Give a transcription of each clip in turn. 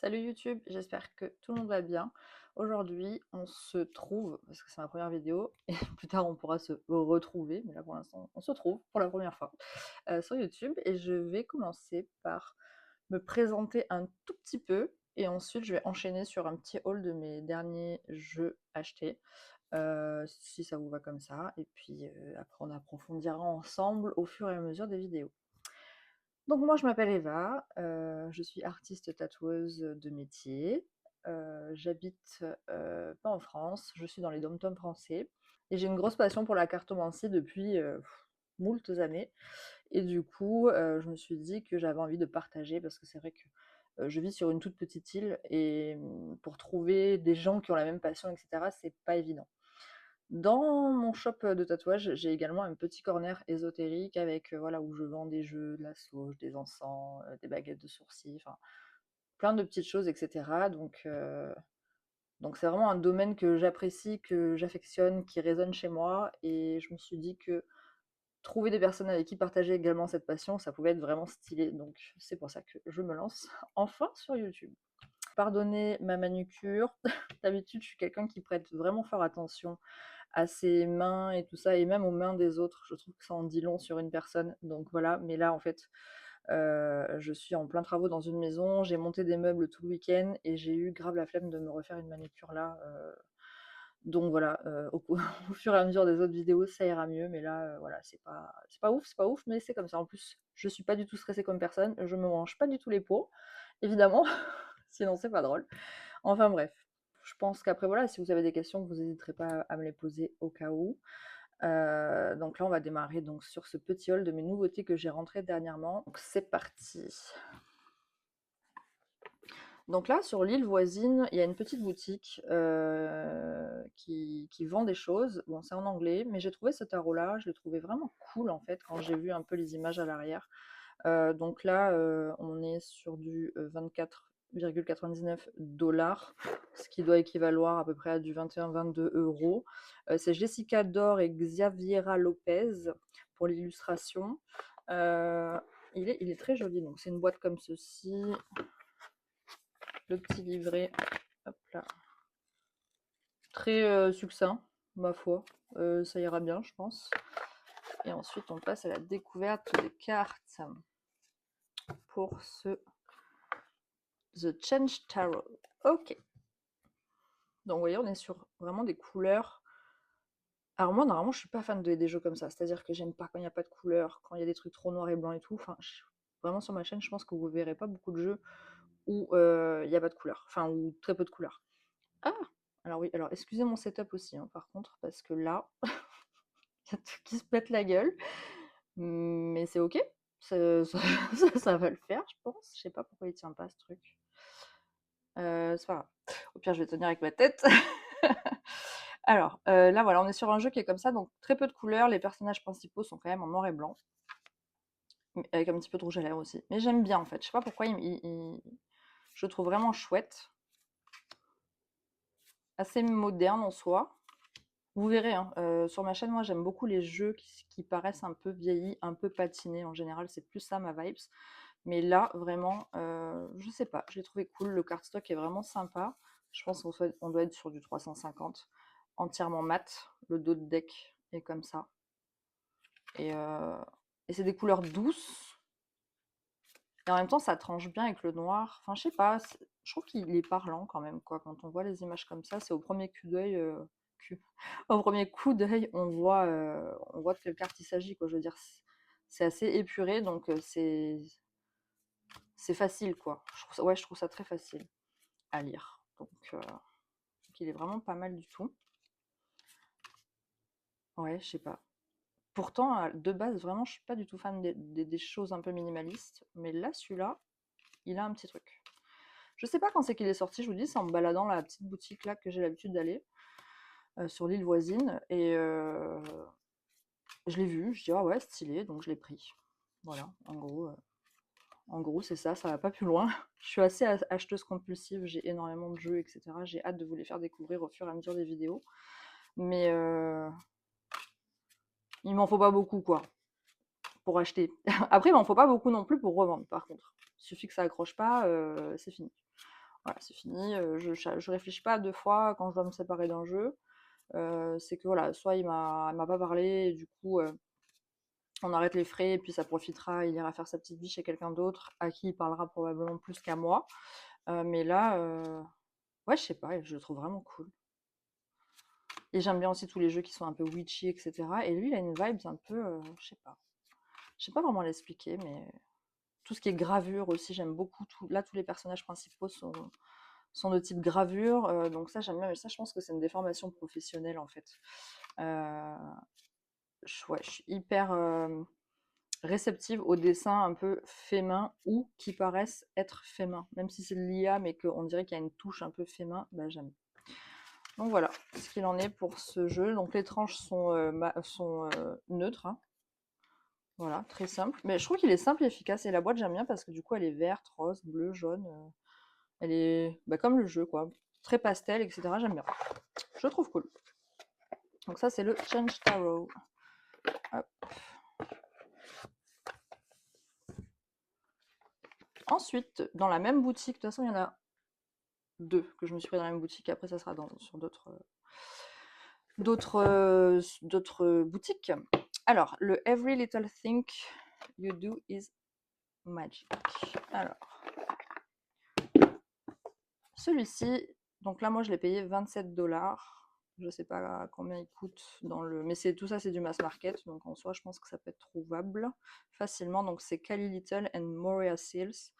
Salut YouTube, j'espère que tout le monde va bien. Aujourd'hui, on se trouve, parce que c'est ma première vidéo, et plus tard on pourra se retrouver, mais là pour l'instant on se trouve pour la première fois sur YouTube, et je vais commencer par me présenter un tout petit peu, et ensuite je vais enchaîner sur un petit haul de mes derniers jeux achetés, si ça vous va comme ça, et puis après on approfondira ensemble au fur et à mesure des vidéos. Donc moi je m'appelle Eva, je suis artiste tatoueuse de métier, j'habite, pas en France, je suis dans les DOM-TOM français et j'ai une grosse passion pour la cartomancie depuis, moultes années et du coup, je me suis dit que j'avais envie de partager parce que c'est vrai que, je vis sur une toute petite île et pour trouver des gens qui ont la même passion et cetera, c'est pas évident. Dans mon shop de tatouage, j'ai également un petit corner ésotérique avec, voilà, où je vends des jeux, de la sauge, des encens, des baguettes de sourcils, enfin plein de petites choses, et cetera. Donc c'est vraiment un domaine que j'apprécie, que j'affectionne, qui résonne chez moi et je me suis dit que trouver des personnes avec qui partager également cette passion, ça pouvait être vraiment stylé. Donc c'est pour ça que je me lance enfin sur YouTube. Pardonnez ma manucure. D'habitude, je suis quelqu'un qui prête vraiment fort attention à ses mains et tout ça, et même aux mains des autres. Je trouve que ça en dit long sur une personne. Donc voilà, mais là, en fait, je suis en plein travaux dans une maison, j'ai monté des meubles tout le week-end et j'ai eu grave la flemme de me refaire une manicure là. Donc voilà, au fur et à mesure des autres vidéos, ça ira mieux, mais là, voilà, c'est pas ouf, mais c'est comme ça. En plus, je suis pas du tout stressée comme personne, je me mange pas du tout les pots, évidemment, sinon c'est pas drôle. Enfin bref, je pense qu'après voilà, si vous avez des questions, vous n'hésiterez pas à me les poser au cas où. Donc là, on va démarrer donc sur ce petit haul de mes nouveautés que j'ai rentrées dernièrement. Donc c'est parti. Donc là, sur l'île voisine, il y a une petite boutique qui vend des choses. Bon, c'est en anglais, mais j'ai trouvé ce tarot-là, je l'ai trouvé vraiment cool en fait quand j'ai vu un peu les images à l'arrière. Donc là, on est sur du 24,99 $, ce qui doit équivaloir à peu près à du 21-22 euros. C'est Jessica Dor et Xaviera Lopez pour l'illustration. Il est très joli, donc c'est une boîte comme ceci, le petit livret, hop là, très succinct, ma foi, ça ira bien, je pense. Et ensuite, on passe à la découverte des cartes pour ce The Change Tarot. Ok. Donc, vous voyez, on est sur vraiment des couleurs. Alors, moi, normalement, je suis pas fan des jeux comme ça. C'est-à-dire que j'aime pas quand il n'y a pas de couleurs, quand il y a des trucs trop noirs et blancs et tout. Enfin, vraiment, sur ma chaîne, je pense que vous verrez pas beaucoup de jeux où il n'y a pas de couleurs. Enfin, ou très peu de couleurs. Ah! Alors, oui, alors, excusez mon setup aussi, hein, par contre, parce que là, il y a tout qui se pète la gueule. Mais c'est ok. Ça va le faire, je pense. Je sais pas pourquoi il tient pas ce truc. C'est pas grave. Au pire, je vais tenir avec ma tête. Alors, là, voilà, on est sur un jeu qui est comme ça, donc très peu de couleurs. Les personnages principaux sont quand même en noir et blanc, avec un petit peu de rouge à lèvres aussi. Mais j'aime bien, en fait. Je sais pas pourquoi je le trouve vraiment chouette. Assez moderne en soi. Vous verrez, hein, sur ma chaîne, moi, j'aime beaucoup les jeux qui paraissent un peu vieillis, un peu patinés. En général, c'est plus ça, ma vibes. Mais là, vraiment, je sais pas, je l'ai trouvé cool. Le cardstock est vraiment sympa. Je pense qu'on doit être sur du 350, entièrement mat. Le dos de deck est comme ça. Et, et c'est des couleurs douces. Et en même temps, ça tranche bien avec le noir. Enfin, je sais pas, je trouve qu'il est parlant quand même, quoi. Quand on voit les images comme ça, c'est au premier coup d'œil, au premier coup d'œil, on voit de quelle carte il s'agit, quoi. Je veux dire, c'est assez épuré, donc c'est facile, quoi. Je trouve ça très facile à lire. Donc il est vraiment pas mal du tout. Ouais, je sais pas. Pourtant, de base, vraiment, je suis pas du tout fan des choses un peu minimalistes. Mais là, celui-là, il a un petit truc. Je sais pas quand c'est qu'il est sorti, je vous dis, c'est en me baladant la petite boutique là que j'ai l'habitude d'aller, sur l'île voisine. Et je l'ai vu, je dis, ah ouais, stylé, donc je l'ai pris. Voilà, en gros, c'est ça, ça va pas plus loin. Je suis assez acheteuse compulsive, j'ai énormément de jeux, etc. J'ai hâte de vous les faire découvrir au fur et à mesure des vidéos. Mais il m'en faut pas beaucoup, quoi, pour acheter. Après, il m'en faut pas beaucoup non plus pour revendre, par contre. Il suffit que ça accroche pas, c'est fini. Voilà, c'est fini. Je réfléchis pas à 2 fois quand je dois me séparer d'un jeu. C'est que voilà, soit il m'a pas parlé, et du coup, on arrête les frais, et puis ça profitera, il ira faire sa petite vie chez quelqu'un d'autre, à qui il parlera probablement plus qu'à moi. Mais là, ouais, je sais pas, je le trouve vraiment cool. Et j'aime bien aussi tous les jeux qui sont un peu witchy, etc. Et lui, il a une vibe un peu, je sais pas. Je sais pas vraiment l'expliquer, mais tout ce qui est gravure aussi, j'aime beaucoup. Là, tous les personnages principaux sont de type gravure, donc ça, j'aime bien. Mais ça, je pense que c'est une déformation professionnelle, en fait. Euh, ouais, je suis hyper réceptive aux dessins un peu faits main ou qui paraissent être faits main. Même si c'est de l'IA, mais qu'on dirait qu'il y a une touche un peu fait main, bah, j'aime. Donc voilà ce qu'il en est pour ce jeu. Donc les tranches sont neutres, hein. Voilà, très simple. Mais je trouve qu'il est simple et efficace. Et la boîte, j'aime bien parce que du coup, elle est verte, rose, bleu, jaune. Elle est bah, comme le jeu, quoi. Très pastel, etc. J'aime bien. Je le trouve cool. Donc ça, c'est le Change Tarot. Hop. Ensuite, dans la même boutique, de toute façon, il y en a 2 que je me suis pris dans la même boutique. Après, ça sera sur d'autres boutiques. Alors, le Every Little Thing You Do Is Magic. Alors, celui-ci, donc là, moi, je l'ai payé 27$. Je sais pas combien il coûte mais tout ça, c'est du mass market, donc en soi, je pense que ça peut être trouvable facilement. Donc, c'est Cali Little and Moria Seals.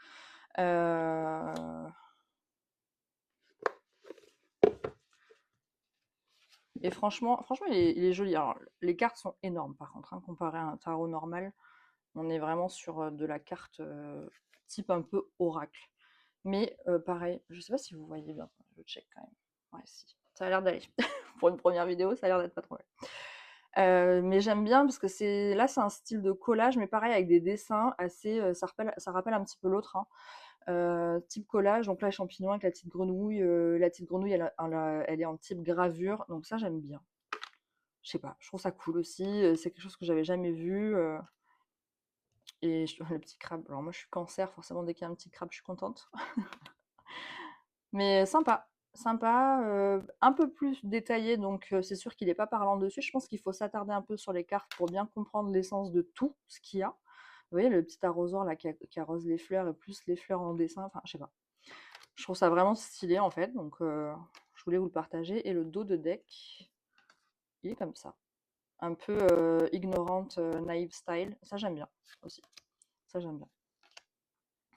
Et franchement, il est joli. Alors, les cartes sont énormes, par contre, hein, comparé à un tarot normal. On est vraiment sur de la carte type un peu oracle. Mais pareil, je sais pas si vous voyez bien, je check quand même. Ouais, si, ça a l'air d'aller. Pour une première vidéo, ça a l'air d'être pas trop mal. Mais j'aime bien parce que c'est un style de collage, mais pareil avec des dessins assez. Ça rappelle un petit peu l'autre, hein. Type collage, donc là les champignons avec la petite grenouille. La petite grenouille, elle est en type gravure, donc ça j'aime bien. Je sais pas, je trouve ça cool aussi. C'est quelque chose que j'avais jamais vu. Et le petit crabe. Alors moi je suis cancer, forcément dès qu'il y a un petit crabe, je suis contente. Mais sympa, sympa, un peu plus détaillé, donc c'est sûr qu'il n'est pas parlant dessus. Je pense qu'il faut s'attarder un peu sur les cartes pour bien comprendre l'essence de tout ce qu'il y a. Vous voyez le petit arrosoir là qui arrose les fleurs, et plus les fleurs en dessin, enfin je sais pas. Je trouve ça vraiment stylé en fait, donc je voulais vous le partager. Et le dos de deck, il est comme ça. Un peu ignorante, naïve style. Ça j'aime bien aussi. Ça j'aime bien.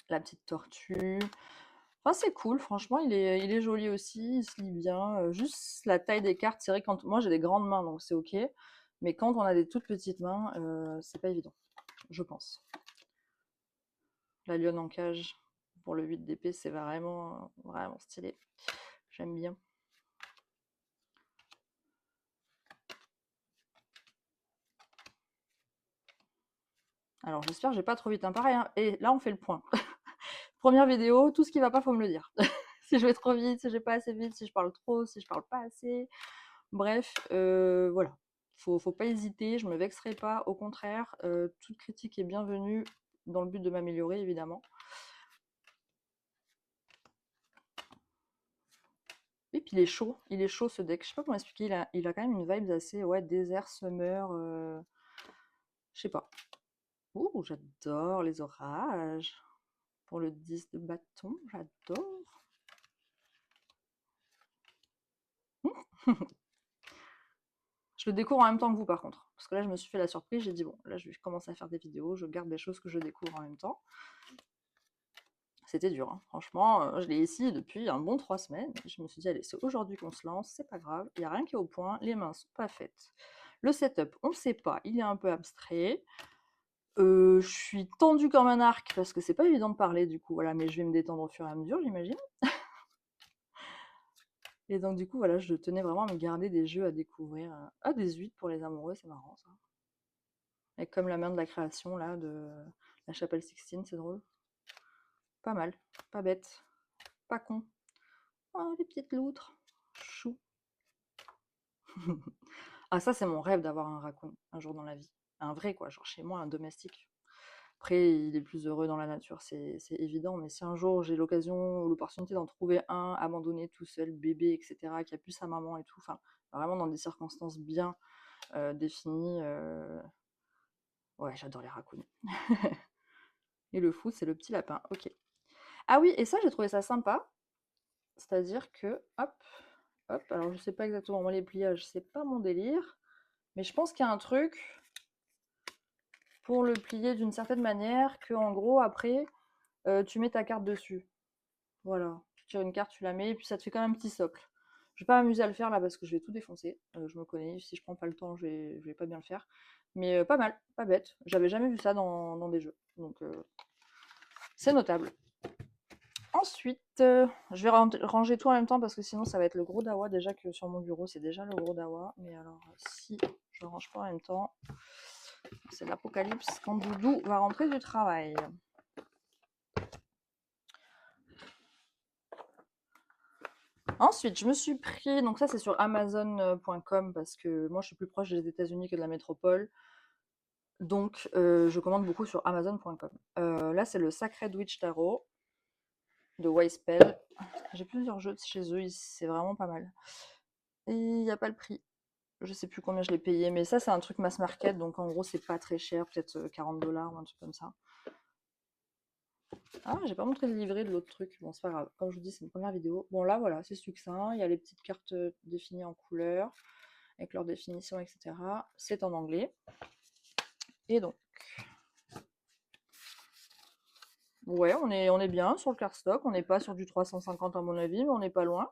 La petite tortue. Enfin, c'est cool, franchement, il est joli aussi, il se lit bien. Juste la taille des cartes, c'est vrai que moi j'ai des grandes mains, donc c'est ok. Mais quand on a des toutes petites mains, c'est pas évident, je pense. La lionne en cage pour le 8 d'épée, c'est vraiment, vraiment stylé. J'aime bien. Alors j'espère que j'ai pas trop vite, hein. Pareil, hein. Et là on fait le point. Première vidéo, tout ce qui va pas, faut me le dire. Si je vais trop vite, si je vais pas assez vite, si je parle trop, si je parle pas assez. Bref, voilà. Faut pas hésiter, je me vexerai pas, au contraire, toute critique est bienvenue dans le but de m'améliorer, évidemment. Et puis il est chaud ce deck. Je sais pas comment expliquer, il a quand même une vibe assez désert, summer, je sais pas. Ouh, j'adore les orages. Pour le 10 de bâton, j'adore. Je le découvre en même temps que vous par contre. Parce que là, je me suis fait la surprise, j'ai dit bon, là je vais commencer à faire des vidéos, je garde des choses que je découvre en même temps. C'était dur, hein. Franchement, je l'ai ici depuis un bon 3 semaines. Je me suis dit, allez, c'est aujourd'hui qu'on se lance, c'est pas grave, il n'y a rien qui est au point, les mains sont pas faites. Le setup, on ne sait pas, il est un peu abstrait. Je suis tendue comme un arc parce que c'est pas évident de parler du coup, voilà, mais je vais me détendre au fur et à mesure, j'imagine. Et donc du coup, voilà, je tenais vraiment à me garder des jeux à découvrir. Ah, des 8 pour les amoureux, c'est marrant ça. Et comme la main de la création là, de la chapelle Sixtine, c'est drôle. Pas mal, pas bête, pas con. Oh, les petites loutres. Chou. Ah, ça, c'est mon rêve d'avoir un raccoon un jour dans la vie. Un vrai, quoi, genre chez moi, un domestique. Après, il est plus heureux dans la nature, c'est évident, mais si un jour j'ai l'occasion ou l'opportunité d'en trouver un abandonné tout seul, bébé, etc., qui a plus sa maman et tout, enfin, vraiment dans des circonstances bien définies, ouais, j'adore les raccoons. Et le fou, c'est le petit lapin, ok. Ah oui, et ça, j'ai trouvé ça sympa, c'est-à-dire que, hop, hop, alors je sais pas exactement, moi les pliages, c'est pas mon délire, mais je pense qu'il y a un truc pour le plier d'une certaine manière que, en gros, après, tu mets ta carte dessus. Voilà, tu tires une carte, tu la mets, et puis ça te fait quand même un petit socle. Je vais pas m'amuser à le faire là parce que je vais tout défoncer. Je me connais, si je prends pas le temps, je vais pas bien le faire. Mais pas mal, pas bête. J'avais jamais vu ça dans des jeux. Donc c'est notable. Ensuite, je vais ranger tout en même temps parce que sinon ça va être le gros dawa. Déjà que sur mon bureau, c'est déjà le gros dawa. Mais alors, si je range pas en même temps, c'est l'apocalypse quand Doudou va rentrer du travail. Ensuite, je me suis pris, donc ça c'est sur Amazon.com parce que moi je suis plus proche des États-Unis que de la métropole. Donc je commande beaucoup sur Amazon.com. Là c'est le Sacred Witch Tarot de Wayspell. J'ai plusieurs jeux de chez eux, c'est vraiment pas mal. Et il n'y a pas le prix. Je sais plus combien je l'ai payé, mais ça c'est un truc mass market, donc en gros c'est pas très cher, peut-être 40$ ou un truc comme ça. Ah, j'ai pas montré le livret de l'autre truc. Bon, c'est pas grave. Comme je vous dis, c'est une première vidéo. Bon, là, voilà, c'est succinct. Il y a les petites cartes définies en couleur, avec leur définition, etc. C'est en anglais. Et donc, ouais, on est bien sur le cardstock. On n'est pas sur du 350 à mon avis, mais on n'est pas loin.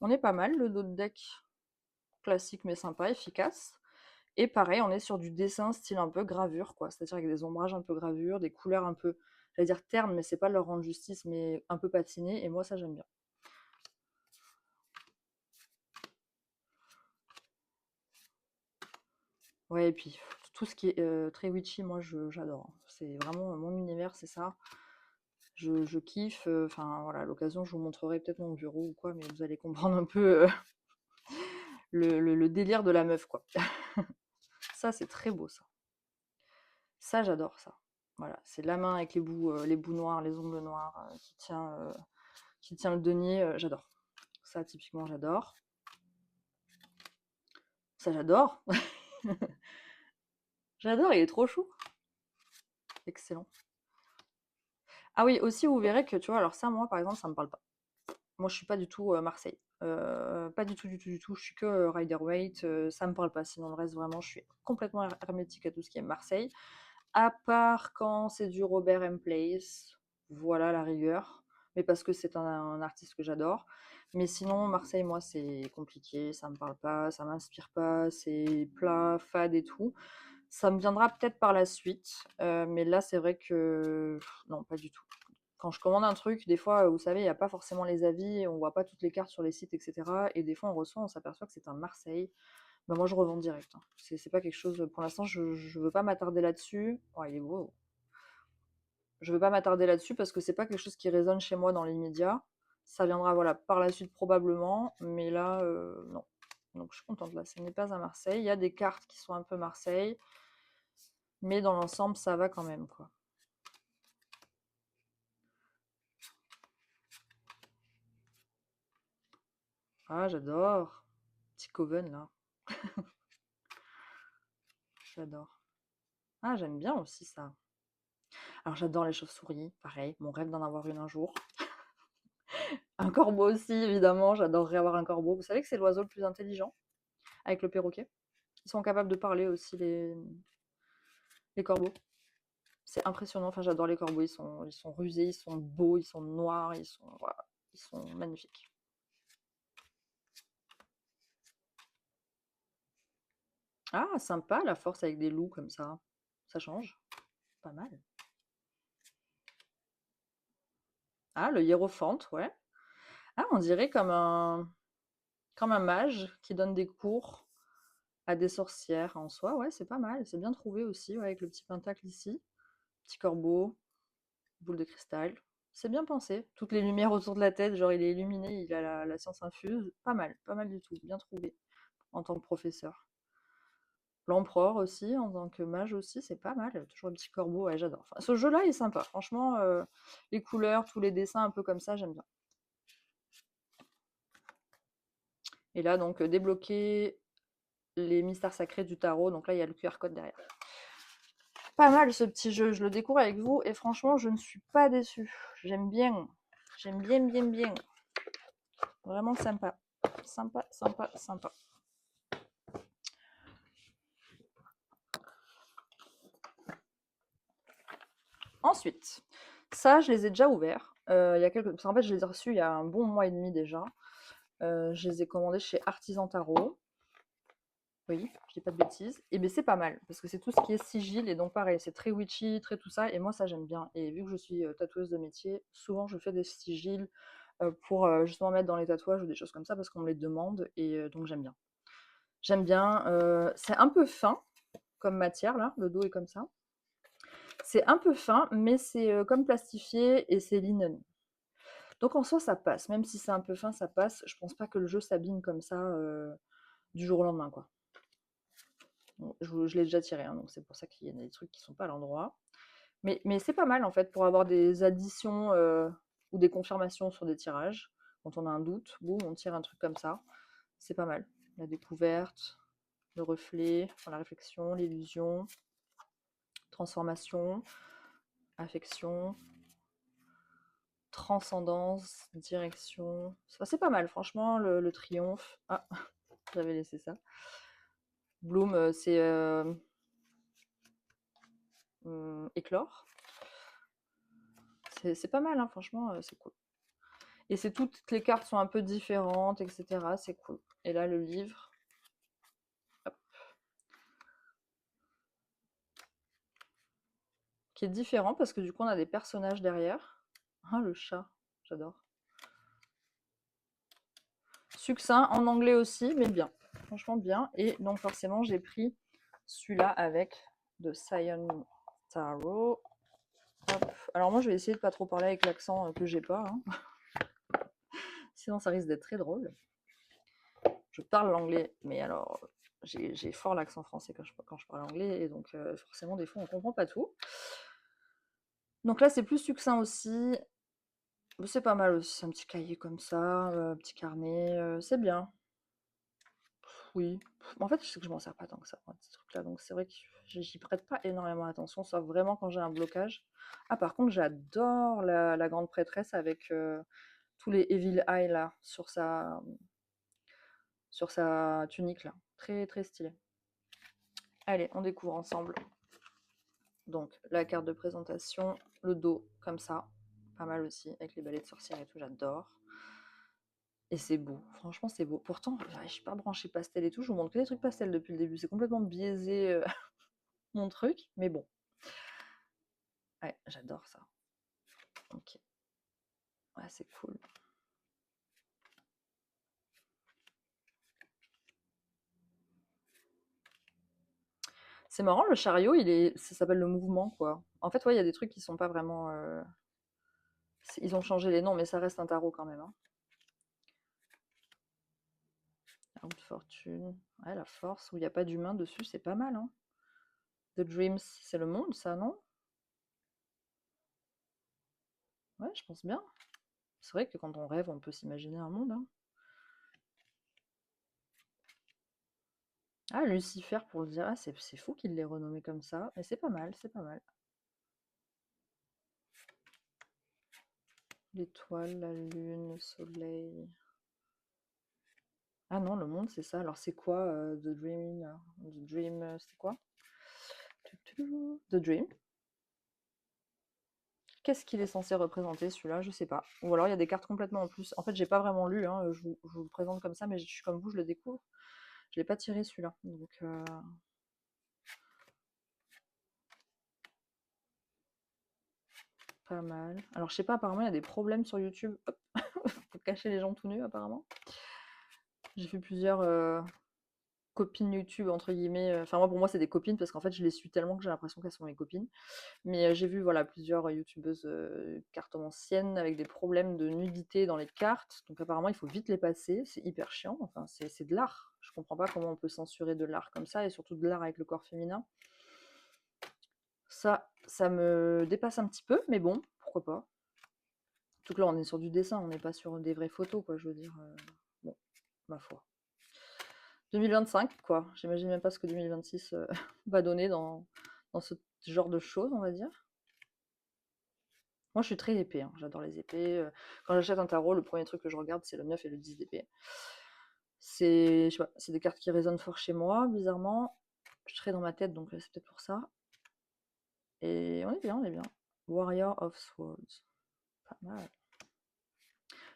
On est pas mal. Le dos de deck classique, mais sympa, efficace. Et pareil, on est sur du dessin style un peu gravure, quoi. C'est-à-dire avec des ombrages un peu gravure, des couleurs un peu, j'allais dire ternes, mais c'est pas leur rendre justice, mais un peu patinées. Et moi, ça, j'aime bien. Ouais, et puis tout ce qui est très witchy, moi j'adore. C'est vraiment mon univers, c'est ça. Je kiffe. Enfin voilà, à l'occasion, je vous montrerai peut-être mon bureau ou quoi, mais vous allez comprendre un peu le délire de la meuf, quoi. Ça, c'est très beau, ça. Ça, j'adore ça. Voilà, c'est la main avec les bouts noirs, les ongles noirs, qui tient le denier, j'adore. Ça, typiquement, j'adore. Ça, j'adore. J'adore, il est trop chou. Excellent. Ah oui, aussi, vous verrez que, tu vois, alors ça, moi, par exemple, ça me parle pas. Moi, je suis pas du tout Marseille. Pas du tout, du tout, du tout. Je suis que Rider-Waite. Ça me parle pas. Sinon, le reste, vraiment, je suis complètement hermétique à tout ce qui est Marseille. À part quand c'est du Robert M. Place. Voilà la rigueur. Mais parce que c'est un artiste que j'adore. Mais sinon, Marseille, moi, c'est compliqué. Ça me parle pas. Ça m'inspire pas. C'est plat, fade et tout. Ça me viendra peut-être par la suite. Mais là, c'est vrai que non, pas du tout. Quand je commande un truc, des fois, vous savez, il n'y a pas forcément les avis, on voit pas toutes les cartes sur les sites, etc. Et des fois, on reçoit, on s'aperçoit que c'est un Marseille. Ben, moi, je revends direct, hein. C'est pas quelque chose, pour l'instant, je veux pas m'attarder là-dessus. Oh, il est beau. Je veux pas m'attarder là-dessus parce que c'est pas quelque chose qui résonne chez moi dans l'immédiat. Ça viendra, voilà, par la suite probablement, mais là, non. Donc, je suis contente, là, ce n'est pas à Marseille. Il y a des cartes qui sont un peu Marseille, mais dans l'ensemble, ça va quand même, quoi. Ah, j'adore. Petit Coven, là. J'adore. Ah, j'aime bien aussi ça. Alors j'adore les chauves-souris, pareil, mon rêve d'en avoir une un jour. Un corbeau aussi, évidemment, j'adorerais avoir un corbeau. Vous savez que c'est l'oiseau le plus intelligent, avec le perroquet. Ils sont capables de parler aussi, les corbeaux. C'est impressionnant, enfin j'adore les corbeaux, ils sont rusés, ils sont beaux, ils sont noirs, voilà, ils sont magnifiques. Ah, sympa la force avec des loups comme ça change, pas mal. Ah, le hiérophante, ouais. Ah, on dirait comme un mage qui donne des cours à des sorcières en soi, ouais, c'est pas mal, c'est bien trouvé aussi, ouais, avec le petit pentacle ici, petit corbeau, boule de cristal. C'est bien pensé. Toutes les lumières autour de la tête, genre il est illuminé, il a la science infuse. Pas mal du tout, bien trouvé en tant que professeur. L'empereur aussi, en tant que mage aussi, c'est pas mal. Toujours le petit corbeau, ouais, j'adore. Enfin, ce jeu-là est sympa. Franchement, les couleurs, tous les dessins un peu comme ça, j'aime bien. Et là, donc, débloquer les mystères sacrés du tarot. Donc là, il y a le QR code derrière. Pas mal ce petit jeu, je le découvre avec vous et franchement, je ne suis pas déçue. J'aime bien. J'aime bien, bien, bien. Vraiment sympa. Sympa, sympa, sympa. Ensuite, ça, je les ai déjà ouverts. Il y a quelques... Parce qu'en fait, je les ai reçus il y a un bon mois et demi déjà. Je les ai commandés chez Artisan Tarot. Oui, je dis pas de bêtises. Et bien c'est pas mal, parce que c'est tout ce qui est sigil, et donc pareil, c'est très witchy, très tout ça, et moi ça j'aime bien. Et vu que je suis tatoueuse de métier, souvent je fais des sigils pour justement mettre dans les tatouages ou des choses comme ça, parce qu'on me les demande, et donc j'aime bien. J'aime bien, c'est un peu fin comme matière, là, le dos est comme ça. C'est un peu fin, mais c'est comme plastifié, et c'est linen. Donc en soi ça passe, même si c'est un peu fin, ça passe. Je pense pas que le jeu s'abîme comme ça du jour au lendemain, quoi. Bon, je l'ai déjà tiré, hein, donc c'est pour ça qu'il y a des trucs qui sont pas à l'endroit. Mais c'est pas mal en fait pour avoir des additions ou des confirmations sur des tirages. Quand on a un doute, boum, on tire un truc comme ça. C'est pas mal. La découverte, le reflet, enfin, la réflexion, l'illusion, transformation, affection, transcendance, direction. C'est pas mal, franchement, le triomphe. Ah, j'avais laissé ça. Bloom, c'est éclore. C'est pas mal, hein, franchement, c'est cool. Et c'est toutes les cartes sont un peu différentes, etc. C'est cool. Et là, le livre, hop, qui est différent parce que du coup, on a des personnages derrière. Ah, le chat, j'adore. Succinct, en anglais aussi, mais bien. Franchement, bien. Et donc, forcément, j'ai pris celui-là avec de Sion Tarot. Hop. Alors, moi, je vais essayer de pas trop parler avec l'accent que j'ai pas. Hein. Sinon, ça risque d'être très drôle. Je parle l'anglais, mais alors, j'ai fort l'accent français quand je parle anglais, et donc forcément, des fois, on comprend pas tout. Donc là, c'est plus succinct aussi. C'est pas mal aussi, c'est un petit cahier comme ça, un petit carnet, c'est bien. Oui. En fait, je sais que je m'en sers pas tant que ça, moi, ces trucs-là, donc c'est vrai que j'y prête pas énormément attention, sauf vraiment quand j'ai un blocage. Ah, par contre, j'adore la grande prêtresse avec tous les Evil Eye là, sur sa tunique là. Très très stylé. Allez, on découvre ensemble. Donc, la carte de présentation, le dos comme ça, pas mal aussi, avec les balais de sorcière et tout, j'adore. Et c'est beau, franchement c'est beau. Pourtant, je suis pas branchée pastel et tout, je vous montre que des trucs pastel depuis le début, c'est complètement biaisé mon truc, mais bon. Ouais, j'adore ça. Ok, ouais, c'est cool. C'est marrant, le chariot, ça s'appelle le mouvement, quoi. En fait, ouais, il y a des trucs qui sont pas vraiment... Ils ont changé les noms, mais ça reste un tarot quand même. Hein. Arme de fortune. Ouais, la force, où il n'y a pas d'humain dessus, c'est pas mal. Hein. The Dreams, c'est le monde, ça, non? Ouais, je pense bien. C'est vrai que quand on rêve, on peut s'imaginer un monde. Hein. Ah, Lucifer, pour le dire, ah, c'est fou qu'il l'ait renommé comme ça, mais c'est pas mal, c'est pas mal. L'étoile, la lune, le soleil. Ah non, le monde, c'est ça. Alors, c'est quoi The Dream The Dream, c'est quoi The Dream. Qu'est-ce qu'il est censé représenter, celui-là? Je sais pas. Ou alors, il y a des cartes complètement en plus. En fait, j'ai pas vraiment lu, hein, je vous le présente comme ça, mais je suis comme vous, je le découvre. Je l'ai pas tiré, celui-là. Donc, pas mal. Alors, je sais pas, apparemment, il y a des problèmes sur YouTube. Hop. Pour cacher les gens tout nus, apparemment. J'ai vu plusieurs copines YouTube entre guillemets, enfin moi pour moi c'est des copines parce qu'en fait je les suis tellement que j'ai l'impression qu'elles sont mes copines. Mais j'ai vu voilà plusieurs youtubeuses cartomanciennes avec des problèmes de nudité dans les cartes. Donc apparemment il faut vite les passer, c'est hyper chiant. Enfin c'est de l'art. Je comprends pas comment on peut censurer de l'art comme ça et surtout de l'art avec le corps féminin. Ça me dépasse un petit peu, mais bon, pourquoi pas. Surtout que là on est sur du dessin, on n'est pas sur des vraies photos quoi, je veux dire. Bon, ma foi. 2025 quoi, j'imagine même pas ce que 2026 va donner dans ce genre de choses, on va dire. Moi, je suis très épée, hein. J'adore les épées. Quand j'achète un tarot, le premier truc que je regarde, c'est le 9 et le 10 d'épée. Je sais pas, c'est des cartes qui résonnent fort chez moi, bizarrement. Je serai dans ma tête, donc c'est peut-être pour ça. Et on est bien, on est bien. Warrior of Swords. Pas mal.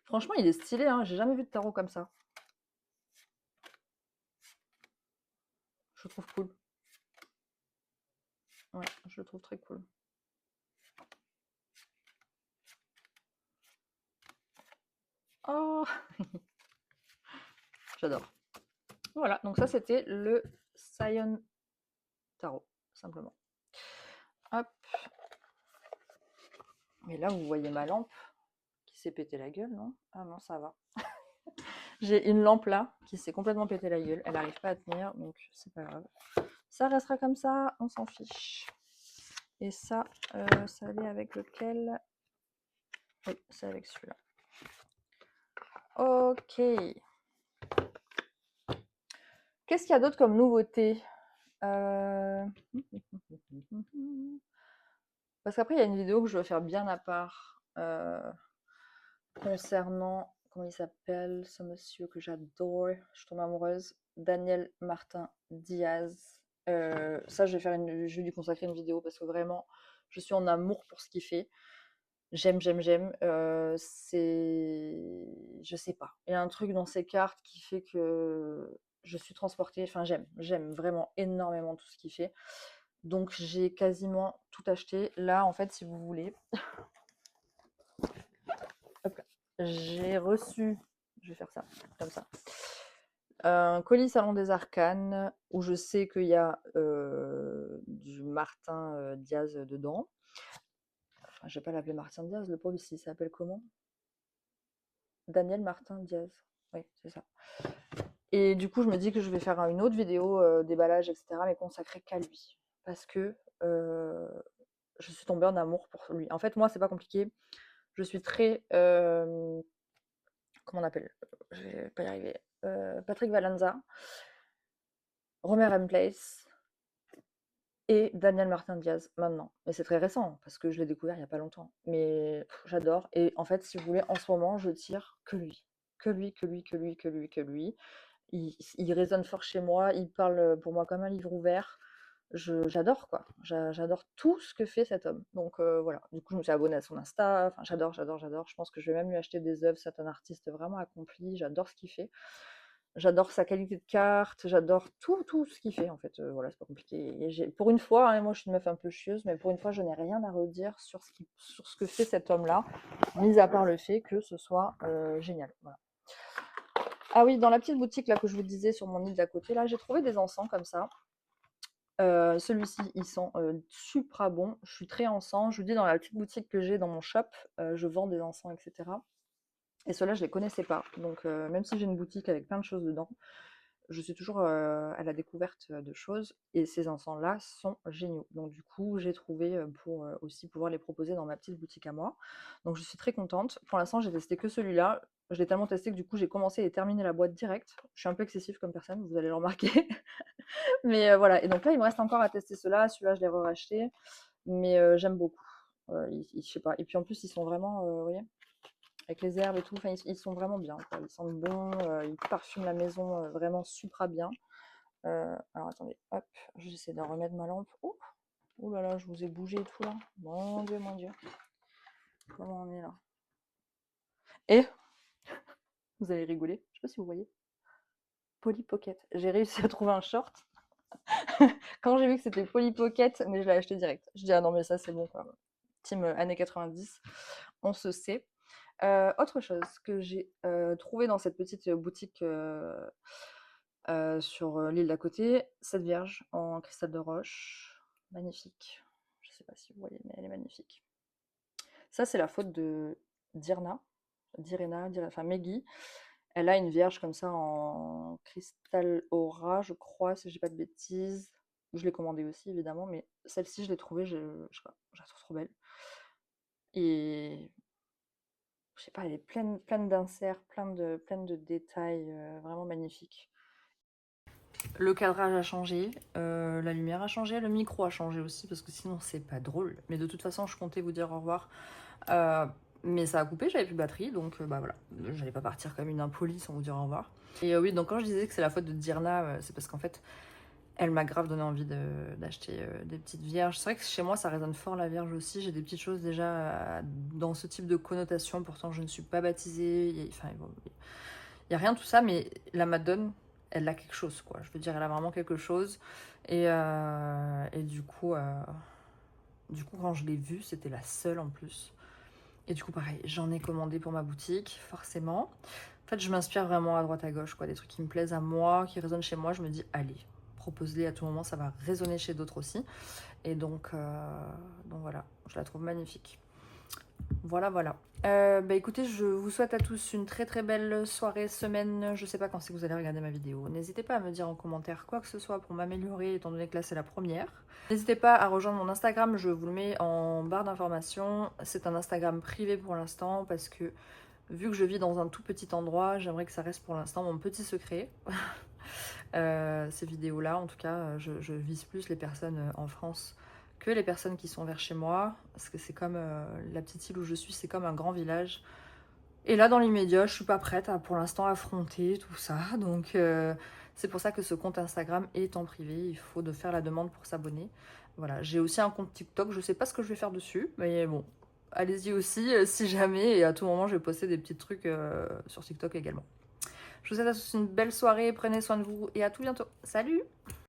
Franchement, il est stylé, hein. J'ai jamais vu de tarot comme ça. Je le trouve cool. Ouais, je le trouve très cool. Oh j'adore. Voilà, donc ça c'était le Sion Tarot, simplement. Hop. Mais là, vous voyez ma lampe qui s'est pété la gueule, non? Ah non, ça va. J'ai une lampe là qui s'est complètement pété la gueule. Elle n'arrive pas à tenir, donc c'est pas grave. Ça restera comme ça, on s'en fiche. Et ça, ça allait avec lequel? Oui, c'est avec celui-là. Ok. Qu'est-ce qu'il y a d'autre comme nouveauté? Parce qu'après, il y a une vidéo que je veux faire bien à part concernant, comment il s'appelle, ce monsieur que j'adore, je tombe amoureuse, Daniel Martin Diaz. Ça, je vais lui consacrer une vidéo parce que vraiment, je suis en amour pour ce qu'il fait. J'aime, j'aime, j'aime. Je sais pas. Il y a un truc dans ces cartes qui fait que je suis transportée. Enfin, j'aime vraiment énormément tout ce qu'il fait. Donc, j'ai quasiment tout acheté. Là, en fait, si vous voulez, hop là, j'ai reçu, je vais faire ça, comme ça, un colis Salon des Arcanes où je sais qu'il y a du Martin Diaz dedans. Enfin, je vais pas l'appeler Martin Diaz, le pauvre ici, il s'appelle comment? Daniel Martin Diaz. Oui, c'est ça. Et du coup, je me dis que je vais faire une autre vidéo déballage, etc., mais consacrée qu'à lui. Parce que je suis tombée en amour pour lui. En fait, moi, c'est pas compliqué. Je suis très. Comment on appelle? Je vais pas y arriver. Patrick Valenza, Romer M. Place et Daniel Martin Diaz maintenant. Mais c'est très récent, parce que je l'ai découvert il y a pas longtemps. Mais j'adore. Et en fait, si vous voulez, en ce moment, je tire que lui. Que lui, que lui, que lui, que lui, que lui. Il résonne fort chez moi, il parle pour moi comme un livre ouvert. J'adore quoi, j'adore tout ce que fait cet homme. Donc voilà, du coup je me suis abonnée à son Insta, enfin j'adore, j'adore, j'adore. Je pense que je vais même lui acheter des œuvres, c'est un artiste vraiment accompli, j'adore ce qu'il fait. J'adore sa qualité de carte, j'adore tout ce qu'il fait en fait. Voilà, c'est pas compliqué. Et pour une fois, hein, moi je suis une meuf un peu chieuse, mais pour une fois je n'ai rien à redire sur ce que fait cet homme-là, mis à part le fait que ce soit génial. Voilà. Ah oui, dans la petite boutique là que je vous disais sur mon île d'à côté, là, j'ai trouvé des encens comme ça. Celui-ci, il sent supra bon. Je suis très encens. Je vous dis, dans la petite boutique que j'ai dans mon shop, je vends des encens, etc. Et ceux-là, je les connaissais pas. Donc, même si j'ai une boutique avec plein de choses dedans, je suis toujours à la découverte de choses. Et ces encens-là sont géniaux. Donc, du coup, j'ai trouvé pour aussi pouvoir les proposer dans ma petite boutique à moi. Donc, je suis très contente. Pour l'instant, j'ai testé que celui-là. Je l'ai tellement testé que du coup, j'ai commencé et terminé la boîte direct. Je suis un peu excessive comme personne, vous allez le remarquer. Mais voilà. Et donc là, il me reste encore à tester ceux-là. Celui-là, je l'ai racheté. Mais j'aime beaucoup. Je sais pas. Et puis en plus, ils sont vraiment, vous voyez, avec les herbes et tout, enfin, ils sont vraiment bien, quoi. Ils sentent bon, ils parfument la maison vraiment supra bien. Alors attendez, hop, j'essaie d'en remettre ma lampe. Ouh là là, je vous ai bougé et tout là. Mon Dieu, mon Dieu. Comment on est là? Et vous allez rigoler, je sais pas si vous voyez. Polly Pocket. J'ai réussi à trouver un short. Quand j'ai vu que c'était Polly Pocket, mais je l'ai acheté direct. Je dis ah non mais ça c'est bon quoi. Team années 90, on se sait. Autre chose que j'ai trouvé dans cette petite boutique sur l'île d'à côté, cette vierge en cristal de roche, magnifique. Je sais pas si vous voyez, mais elle est magnifique. Ça, c'est la faute de d'Irna, enfin Meggy. Elle a une vierge comme ça en cristal aura, je crois, si je dis pas de bêtises. Je l'ai commandée aussi, évidemment, mais celle-ci, je l'ai trouvée, je sais pas, je la trouve trop belle. Et je sais pas, elle est pleine d'inserts, pleine de détails, vraiment magnifiques. Le cadrage a changé, la lumière a changé, le micro a changé aussi, parce que sinon c'est pas drôle. Mais de toute façon, je comptais vous dire au revoir. Mais ça a coupé, j'avais plus de batterie, donc bah voilà. J'allais pas partir comme une impolie sans vous dire au revoir. Et oui, donc quand je disais que c'est la faute de Dirna, c'est parce qu'en fait, elle m'a grave donné envie d'acheter des petites vierges. C'est vrai que chez moi, ça résonne fort la vierge aussi. J'ai des petites choses déjà dans ce type de connotation. Pourtant, je ne suis pas baptisée. Enfin, bon, il n'y a rien de tout ça, mais la Madone, elle a quelque chose, quoi. Je veux dire, elle a vraiment quelque chose. Et du coup, quand je l'ai vue, c'était la seule en plus. Et du coup, pareil, j'en ai commandé pour ma boutique, forcément. En fait, je m'inspire vraiment à droite à gauche, quoi. Des trucs qui me plaisent à moi, qui résonnent chez moi. Je me dis, allez, propose-les à tout moment, ça va résonner chez d'autres aussi. Et donc voilà, je la trouve magnifique. Voilà, voilà. Bah écoutez, je vous souhaite à tous une très très belle soirée, semaine. Je sais pas quand c'est que vous allez regarder ma vidéo. N'hésitez pas à me dire en commentaire quoi que ce soit pour m'améliorer, étant donné que là c'est la première. N'hésitez pas à rejoindre mon Instagram, je vous le mets en barre d'informations. C'est un Instagram privé pour l'instant parce que vu que je vis dans un tout petit endroit, j'aimerais que ça reste pour l'instant mon petit secret. Ces vidéos-là, en tout cas, je vise plus les personnes en France que les personnes qui sont vers chez moi, parce que c'est comme la petite île où je suis, c'est comme un grand village. Et là, dans l'immédiat, je suis pas prête à, pour l'instant, affronter tout ça, donc c'est pour ça que ce compte Instagram est en privé, il faut de faire la demande pour s'abonner. Voilà, j'ai aussi un compte TikTok, je sais pas ce que je vais faire dessus, mais bon, allez-y aussi si jamais, et à tout moment, je vais poster des petits trucs sur TikTok également. Je vous souhaite à tous une belle soirée, prenez soin de vous et à tout bientôt. Salut!